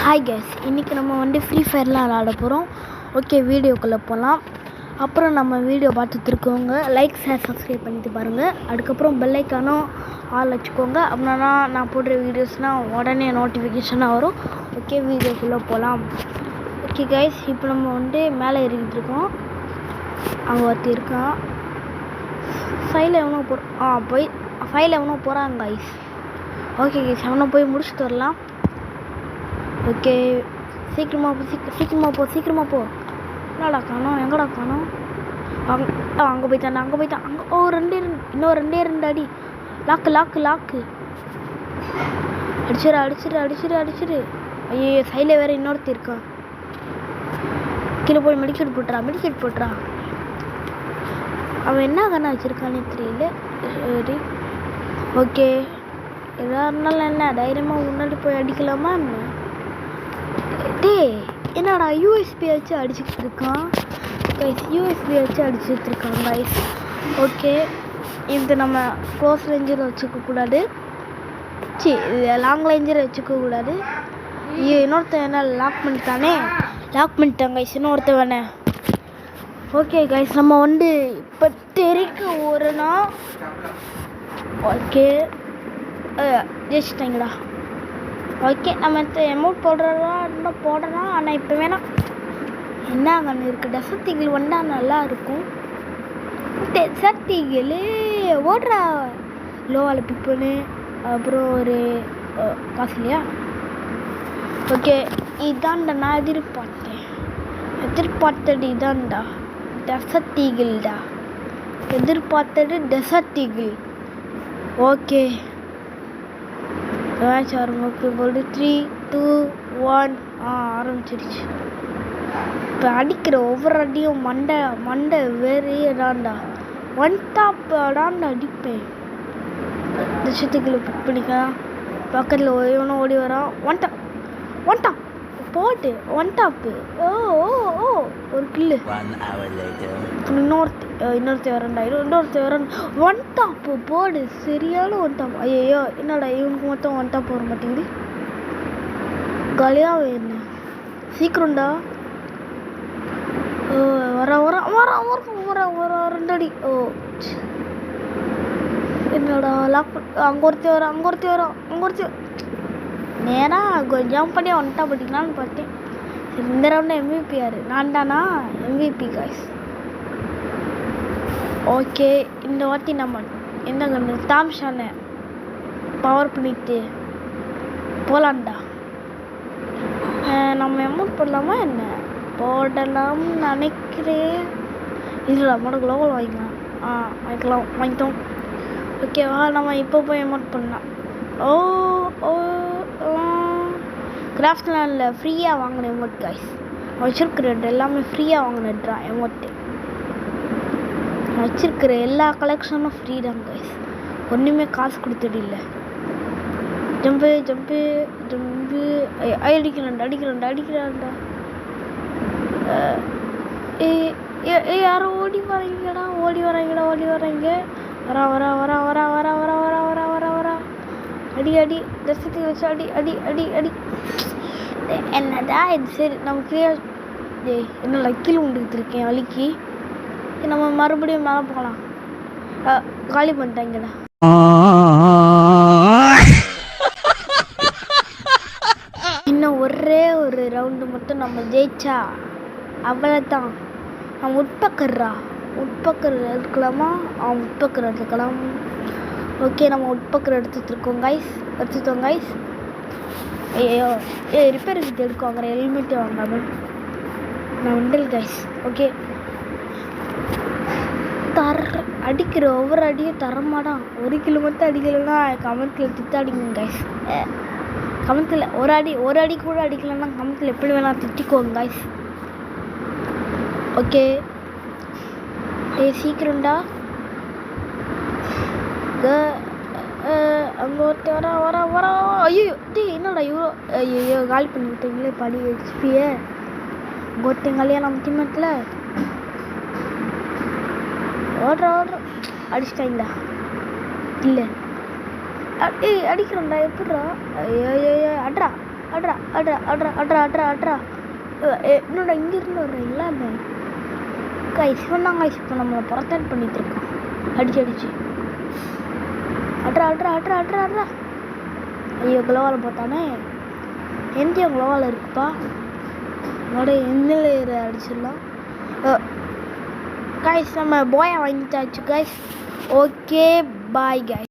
Hi guys, இன்றைக்கி நம்ம free ஃபயர்லாம் விளாட போகிறோம். ஓகே, வீடியோக்குள்ளே போகலாம். அப்புறம் நம்ம வீடியோ பார்த்துட்டு இருக்கவங்க லைக் ஷேர் சப்ஸ்கிரைப் பண்ணிட்டு பாருங்கள். அதுக்கப்புறம் பெல்லைக்கானும் ஆள் வச்சுக்கோங்க. அப்படின்னா நான் போடுற வீடியோஸ்னால் உடனே நோட்டிஃபிகேஷனாக வரும். ஓகே, வீடியோக்குள்ளே போகலாம். ஓகே கைஸ், இப்போ நம்ம மேலே ஏறிக்கிட்டு இருக்கோம். அங்கே ஒருத்தி இருக்கான். ஃபைல் எவனோ போய் ஃபைல் எவனோ போகிறாங்க கைஸ். ஓகே கைஸ், எவனோ போய் முடிச்சுட்டு வரலாம். ஓகே, சீக்கிரமாக போ. என்னடா காணோம், எங்கடா காணோம்? அங்கே போய்த்தான். அங்கே இன்னும் ரெண்டே அடி. லாக்கு அடிச்சிரு. ஐயோ, சைடில் வேறு இன்னொருத்தி இருக்கான். கீழே போய் மெடிக்கெட் போட்டுறா. அவன் என்ன கண்ணா வச்சுருக்கானே தெரியல. சரி, ஓகே, எதாக இருந்தாலும் என்ன தைரியமாக முன்னாடி போய் அடிக்கலாமா என்ன? என்னடா யூஎஸ்பி வச்சு அடிச்சுக்கிட்டு இருக்கான் கைஸ். கைஸ். ஓகே, இது நம்ம க்ளோஸ் ரேஞ்சரை வச்சுக்கக்கூடாது. லாங் ரேஞ்சரை வச்சுக்கக்கூடாது. இன்னொருத்தன் என்ன லாக் பண்ணிட்டான் கைஸ். இன்னொருத்த வேணே. ஓகே கைஸ், நம்ம இப்போ தெரிக்க ஓடுனா. ஓகே, ஜெயிச்சிட்டாங்களா? ஓகே, நம்ம அமௌண்ட் போடுறோம். ஆனால் இப்போ வேணாம். என்ன கண்ணு இருக்குது? டெசர்ட் ஈகிள் வந்தால் நல்லா இருக்கும். டெசர்ட் ஈகிள் ஓடுறா. லோவால் பிக் பண்ணு. அப்புறம் ஒரு காசு இல்லையா? ஓகே, இதான்டா நான் எதிர்பார்த்தது இதான்டா. டெசர்ட் ஈகிள்டா. Desert eagle. ஓகே, மேட்ச் ஆரம்பிக்கும் போது 3, 2, 1 ஆரம்பிச்சிருச்சு. இப்போ அடிக்கிற ஒவ்வொரு அடியும் மண்டை வேறையடாண்டா. ஒன் டாப் டாண்டா அடிப்பேன். விஷயத்துக்குள்ள பிக் பண்ணிக்கலாம். பக்கத்தில் ஒன்று ஓடி வரான். ஒன் டாப் போட்டு ஒரு கில்லு. இன்னொருத்த வரேன். ஒன் டாப் போடு, சரியான ஒன் டாப். ஐயோ, என்னடா இவனுக்கு மொத்தம் ஒன் டாப் வர மாட்டேங்குது. காலியாக என்ன சீக்கிரம்டா. வர 2 அடி. என்னடா லாக் அங்கே ஒருத்தி வரும். நேராக ஜம்ப் பண்ணி ஒன் டாப் அடிக்கலான்னு பார்த்தேன். சரி, இந்த ரவுண்டு MVP யாரு? நான் தானா MVP காய்ஸ். ஓகே, இந்த வாட்டி நம்ம என்ன கண்ணு தாம்ஷானை பவர் பண்ணிட்டு போகலான்டா. நம்ம அமௌண்ட் போடலாமா என்ன? போடலாம்னு நினைக்கிறேன். இல்லை, நம்மளோட குளோபல் வாங்கிட்டோம். ஓகேவா, நம்ம இப்போ போய் அமௌண்ட் பண்ணலாம். கிராஃப்ட்லாம் ஃப்ரீயாக வாங்கின எமௌண்ட் கைஸ். வச்சுருக்கிறது எல்லாமே ஃப்ரீயாக வாங்கினதுடா எமௌண்ட்டு. வச்சுருக்கிற எல்லா கலெக்ஷனும் ஃப்ரீ தான் கைஸ். ஒன்றுமே காசு கொடுத்துட்டு இல்லை. ஜம்பு அடிக்கிறான்டா. யாரும் ஓடி வராங்க. வரா. அடி தசத்தை வச்சு அடி. என்னடா இது? சரி, நமக்கு என்ன லக்கில் உண்டுகிட்டு இருக்கேன் வலிக்கு. நம்ம மறுபடியும் மேலே போகலாம். காலி பண்ணிட்டாங்கடா. இன்னும் ஒரே ஒரு ரவுண்டு மட்டும் நம்ம ஜெயிச்சா அவ்வளோதான். நம்ம உட்பக்கர் எடுக்கலாமா? உட்பக்கர் எடுத்துக்கலாம். ஓகே, நம்ம உட்பக்கர் எடுத்துட்டோம் கைஸ். ஐயோ, ரிப்பேருக்கு எடுக்க வாங்குற ஹெல்மெட்டு வாங்காமல் நான் உண்டல் கைஸ். ஓகே, அடிக்கிற ஒவ்வொரு அடியும் தரமாடான். 1 கிலோ மட்டும் அடிக்கலைன்னா கமெண்ட்டில் திட்டாடிங்க கைஸ். கமெண்ட்டில் ஒரு அடி கூட அடிக்கலைன்னா கமெண்ட்டில் எப்படி வேணால் திட்டிக்கோங்க கைஸ். ஓகே, சீக்கிரம்டா. அங்கே ஒருத்தர் வர. ஐயோ, என்னடா இவ்வளோ? ஐயோ, காலி பண்ணி விட்டீங்களே படி ஹெச்பியை. ஒருத்தங்களையா நம்ம டீம்மேட்டில் ஓடுற அடிச்சிட்டாங்களா? இல்லை, அடிக்கிறோம்டா. எப்படிடா? ஐயோ, அட்ரா அட்ரா அட்ரா அட்ரா அட்ரா அட்ரா அட்ரா. என்னோட இங்கேருந்து வர்ற எல்லாமே கைஸ் சொன்னாங்க கைஸ். இப்போ நம்மளை புறத்தான் பண்ணிட்டு இருக்கான் அடிச்சு. அட்ரா அட்ரா அட்ரா அட்ரா அட்ரா. ஐயோ குளோவால் போட்டானே. எந்த குளோவால் இருக்குப்பா என்னோட எந்த அடிச்சிடலாம். கைஸ் நம்ம போயை வாங்கிட்டாச்சு கைஸ். Okay bye guys.